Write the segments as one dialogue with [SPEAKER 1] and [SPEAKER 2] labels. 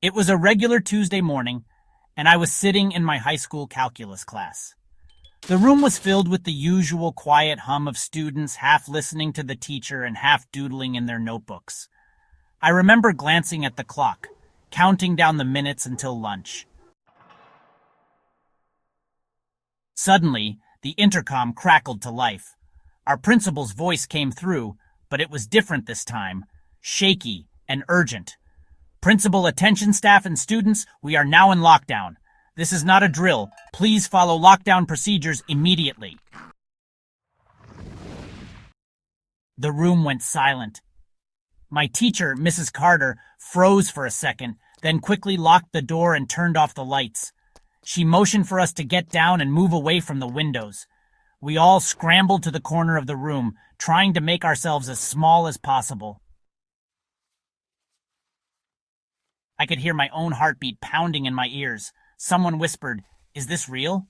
[SPEAKER 1] It was a regular Tuesday morning, and I was sitting in my high school calculus class. The room was filled with the usual quiet hum of students half listening to the teacher and half doodling in their notebooks. I remember glancing at the clock, counting down the minutes until lunch. Suddenly, the intercom crackled to life. Our principal's voice came through, but it was different this time, shaky and urgent. Principal, attention staff and students, we are now in lockdown. This is not a drill. Please follow lockdown procedures immediately. The room went silent. My teacher, Mrs. Carter, froze for a second, then quickly locked the door and turned off the lights. She motioned for us to get down and move away from the windows. We all scrambled to the corner of the room, trying to make ourselves as small as possible. I could hear my own heartbeat pounding in my ears. Someone whispered, "Is this real?"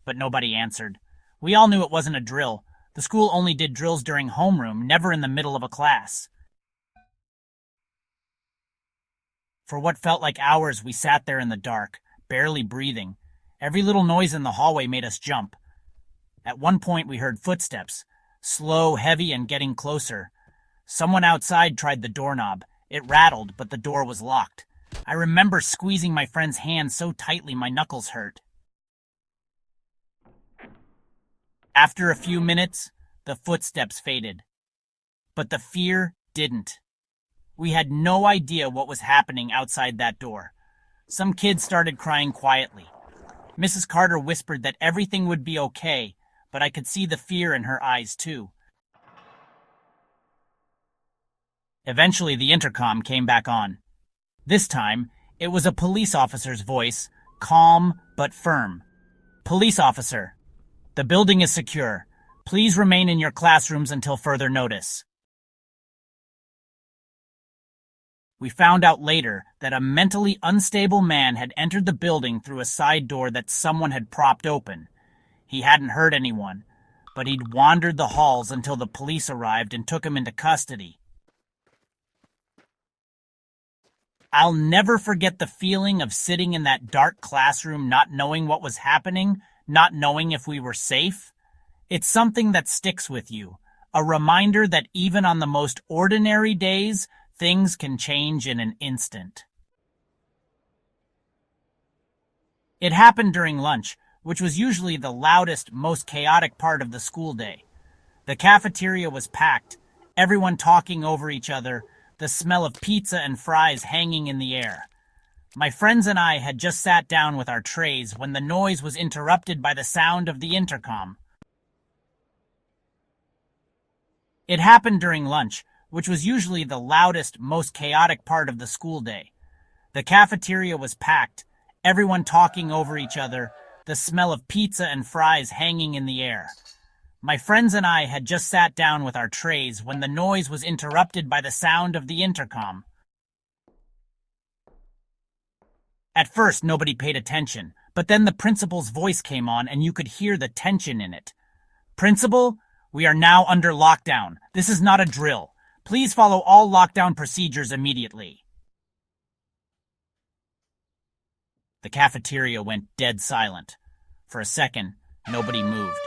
[SPEAKER 1] But nobody answered. We all knew it wasn't a drill. The school only did drills during homeroom, never in the middle of a class. For what felt like hours, we sat there in the dark, barely breathing. Every little noise in the hallway made us jump. At one point, we heard footsteps, slow, heavy, and getting closer. Someone outside tried the doorknob. It rattled, but the door was locked. I remember squeezing my friend's hand so tightly my knuckles hurt. After a few minutes, the footsteps faded. But the fear didn't. We had no idea what was happening outside that door. Some kids started crying quietly. Mrs. Carter whispered that everything would be okay, but I could see the fear in her eyes too. Eventually, the intercom came back on. This time, it was a police officer's voice, calm but firm. "Police officer, the building is secure. Please remain in your classrooms until further notice." We found out later that a mentally unstable man had entered the building through a side door that someone had propped open. He hadn't hurt anyone, but he'd wandered the halls until the police arrived and took him into custody. I'll never forget the feeling of sitting in that dark classroom not knowing what was happening, not knowing if we were safe. It's something that sticks with you, a reminder that even on the most ordinary days, things can change in an instant. It happened during lunch, which was usually the loudest, most chaotic part of the school day. The cafeteria was packed, everyone talking over each other, the smell of pizza and fries hanging in the air. My friends and I had just sat down with our trays when the noise was interrupted by the sound of the intercom. It happened during lunch, which was usually the loudest, most chaotic part of the school day. The cafeteria was packed, everyone talking over each other, the smell of pizza and fries hanging in the air. My friends and I had just sat down with our trays when the noise was interrupted by the sound of the intercom. At first, nobody paid attention, but then the principal's voice came on and you could hear the tension in it. "Principal, we are now under lockdown. This is not a drill. Please follow all lockdown procedures immediately." The cafeteria went dead silent. For a second, nobody moved.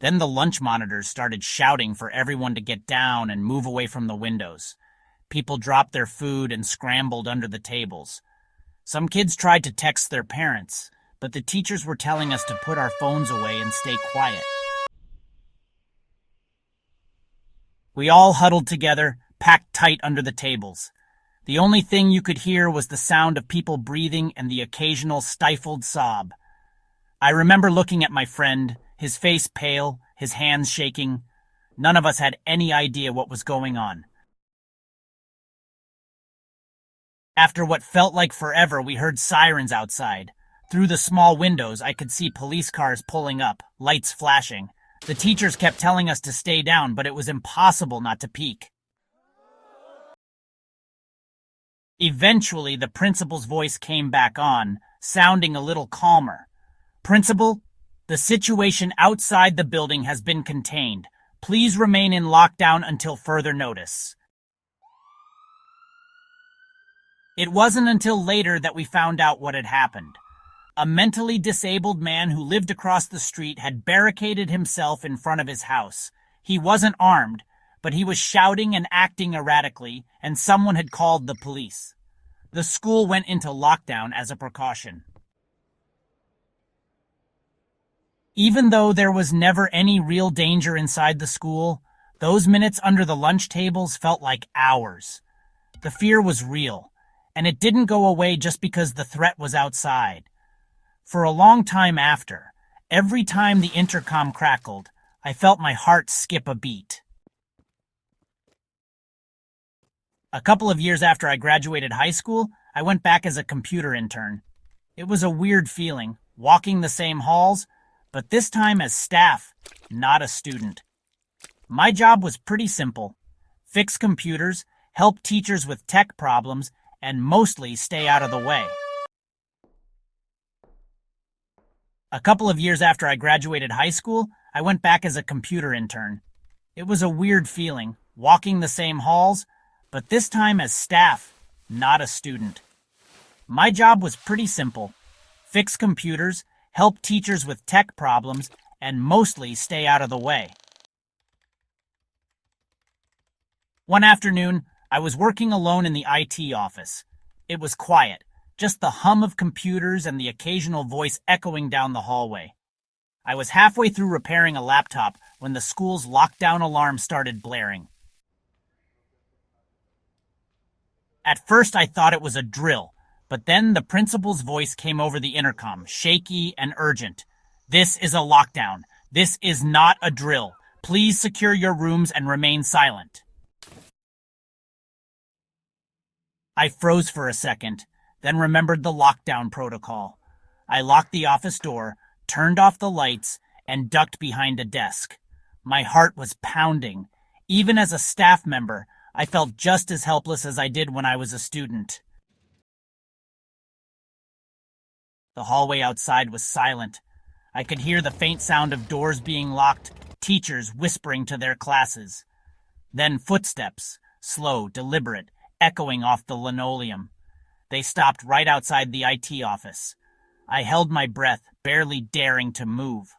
[SPEAKER 1] Then the lunch monitors started shouting for everyone to get down and move away from the windows. People dropped their food and scrambled under the tables. Some kids tried to text their parents, but the teachers were telling us to put our phones away and stay quiet. We all huddled together, packed tight under the tables. The only thing you could hear was the sound of people breathing and the occasional stifled sob. I remember looking at my friend, his face pale, his hands shaking. None of us had any idea what was going on. After what felt like forever, we heard sirens outside. Through the small windows, I could see police cars pulling up, lights flashing. The teachers kept telling us to stay down, but it was impossible not to peek. Eventually, the principal's voice came back on, sounding a little calmer. "Principal, the situation outside the building has been contained. Please remain in lockdown until further notice." It wasn't until later that we found out what had happened. A mentally disabled man who lived across the street had barricaded himself in front of his house. He wasn't armed, but he was shouting and acting erratically, and someone had called the police. The school went into lockdown as a precaution. Even though there was never any real danger inside the school, those minutes under the lunch tables felt like hours. The fear was real, and it didn't go away just because the threat was outside. For a long time after, every time the intercom crackled, I felt my heart skip a beat. A couple of years after I graduated high school, I went back as a computer intern. It was a weird feeling, walking the same halls, but this time as staff, not a student. My job was pretty simple: fix computers, help teachers with tech problems, and mostly stay out of the way. A couple of years after I graduated high school, I went back as a computer intern. It was a weird feeling, walking the same halls, but this time as staff, not a student. My job was pretty simple: fix computers, help teachers with tech problems, and mostly stay out of the way. One afternoon, I was working alone in the IT office. It was quiet, just the hum of computers and the occasional voice echoing down the hallway. I was halfway through repairing a laptop when the school's lockdown alarm started blaring. At first, I thought it was a drill, but then the principal's voice came over the intercom, shaky and urgent. "This is a lockdown. This is not a drill. Please secure your rooms and remain silent." I froze for a second, then remembered the lockdown protocol. I locked the office door, turned off the lights, and ducked behind a desk. My heart was pounding. Even as a staff member, I felt just as helpless as I did when I was a student. The hallway outside was silent. I could hear the faint sound of doors being locked, teachers whispering to their classes. Then footsteps, slow, deliberate, echoing off the linoleum. They stopped right outside the IT office. I held my breath, barely daring to move.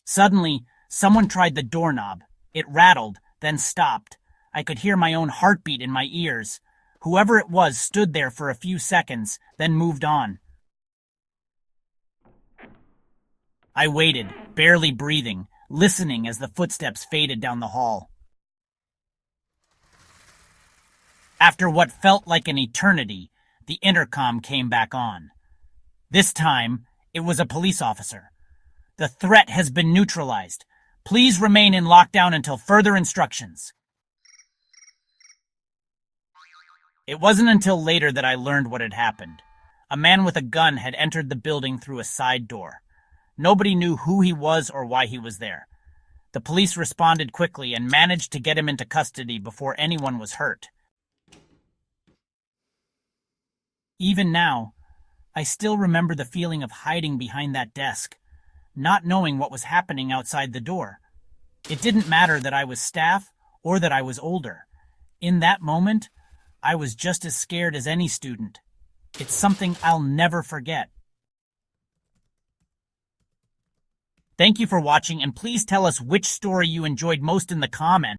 [SPEAKER 1] Suddenly, someone tried the doorknob. It rattled, then stopped. I could hear my own heartbeat in my ears. Whoever it was stood there for a few seconds, then moved on. I waited, barely breathing, listening as the footsteps faded down the hall. After what felt like an eternity, the intercom came back on. This time, it was a police officer. "The threat has been neutralized. Please remain in lockdown until further instructions." It wasn't until later that I learned what had happened. A man with a gun had entered the building through a side door. Nobody knew who he was or why he was there. The police responded quickly and managed to get him into custody before anyone was hurt. Even now, I still remember the feeling of hiding behind that desk, not knowing what was happening outside the door. It didn't matter that I was staff or that I was older. In that moment, I was just as scared as any student. It's something I'll never forget. Thank you for watching, and please tell us which story you enjoyed most in the comments.